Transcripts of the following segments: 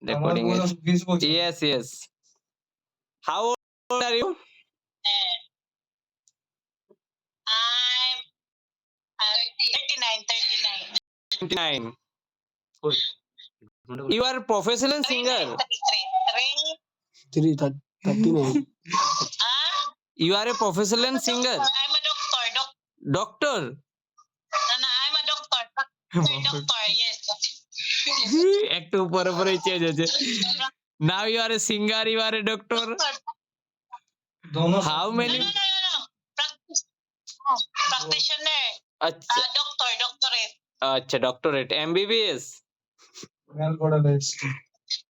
Recording is. Yes, yes. How old are you? I'm 39. 29. You are a professional singer. 39. You are a professional singer. I'm a doctor. Doctor. No, I'm a doctor. Doctor, yes. একটু পরে পরে change হচ্ছে। Now you are a singer, you are a doctor. How many? No. Practitioner. अच्छा Doctorate. अच्छा doctorate MBBS.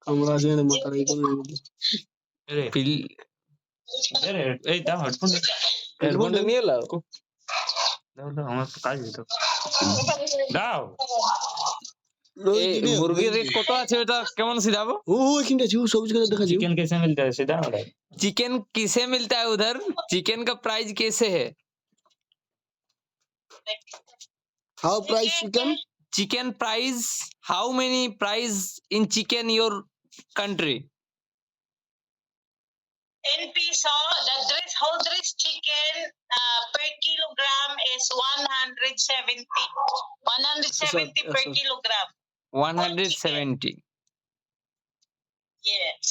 আমরা জেনে মাতারাই কোন এই দাও হেডফোন নিয়ে এলো। দাও আমার কাজ হতো দাও এই মুরগির রেট কত আছে ওটা কেমন সিধাবো? ও এখানটা ছিল সবুজ কালার দেখা ছিল। चिकन कैसे मिलता है सीधा ऑर्डर चिकन किसे मिलता है उधर? चिकन का प्राइस कैसे है? How price chicken? Chicken price, how many price in chicken your country? In peso, the whole dress chicken per kilogram is 170. 170 per kilogram. 170. Yes.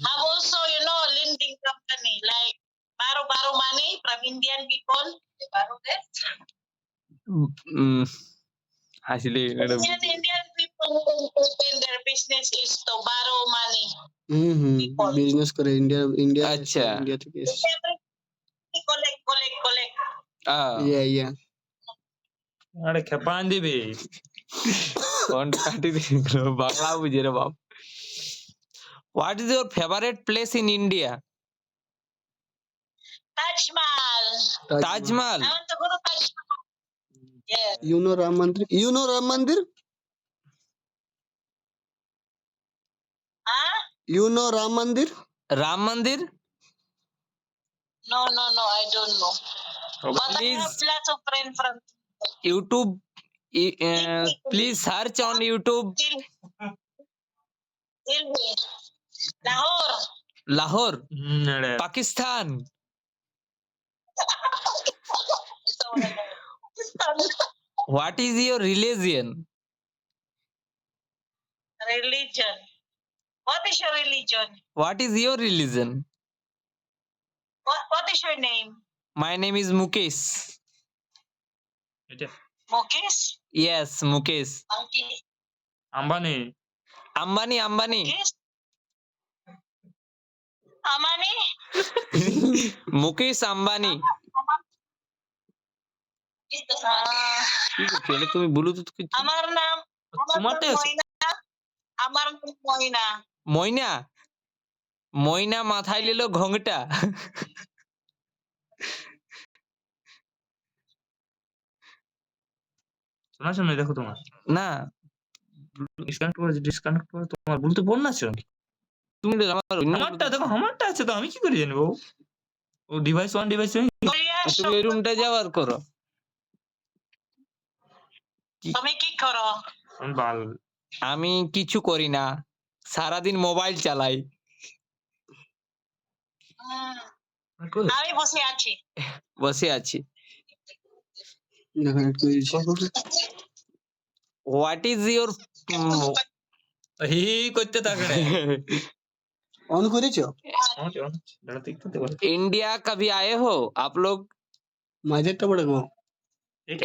Have also, lending company like Baro money from Indian people. Baro আসলে Indian people open their business is to borrow money. Business करे India अच्छा India থেকে collect. या अरे खेपान दिबे কোন কাটি দিলো বাংলা বুঝে রে বাপ। What is your favorite place in India? Taj Mahal. Taj Mahal. I want to go to Taj Mahal. Yes. You know Ram Mandir? Huh? You know Ram Mandir? Ram Mandir? No, I don't know. But Please. I have lots of friends from YouTube. Please search on YouTube. Lahore. Lahore. Pakistan. What is your religion? Religion. What is your religion? What is your religion? What is your name? My name is Mukesh. Mukesh? Yes, Mukesh. Okay. Ambani Ambani. Mukesh? Amani? Mukesh Ambani. চলে তুমি Bluetooth কি আমার নাম তোমারটা আছে? আমার নাম ময়না। ময়না ময়না মাথায় নিল ঘোংটা। শোনা শোনা দেখো তোমার না ডিসকানেক্ট করে তোমার বলতে বল না ছিল তুমি আমারটা দেখো আমারটা আছে তো আমি কি করে জানবো ও ডিভাইস তুমি এই রুমটা যাওয়ার করো। তুমি কি করো? আমি কিছু করি না, সারাদিন মোবাইল চালাই। আমি বসে আছি। What is your করতে থাকড়ে ऑन করেছো? इंडिया कभी आए हो आप लोग? माझेটা বড় গো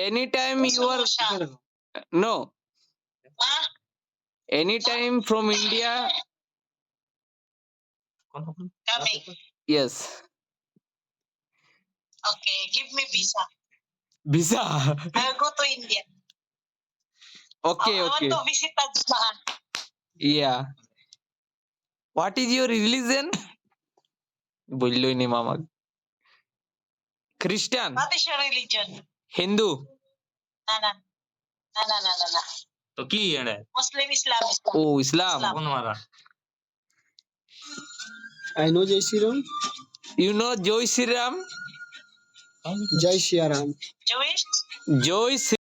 any time you are no any time from India Coming. yes Okay, give me visa. visa I'll go to India. okay I want okay to visit Taj Mahal. yeah what is your religion বললোই নি মামা খ্রিস্টান What is your religion? Hindu No. তো কি এনে Muslim, Islam. ও ইসলাম কোন মারা I know Jai Shri Ram. you know Joy Shriram Jai Shri Ram. Jewish? Joy Shri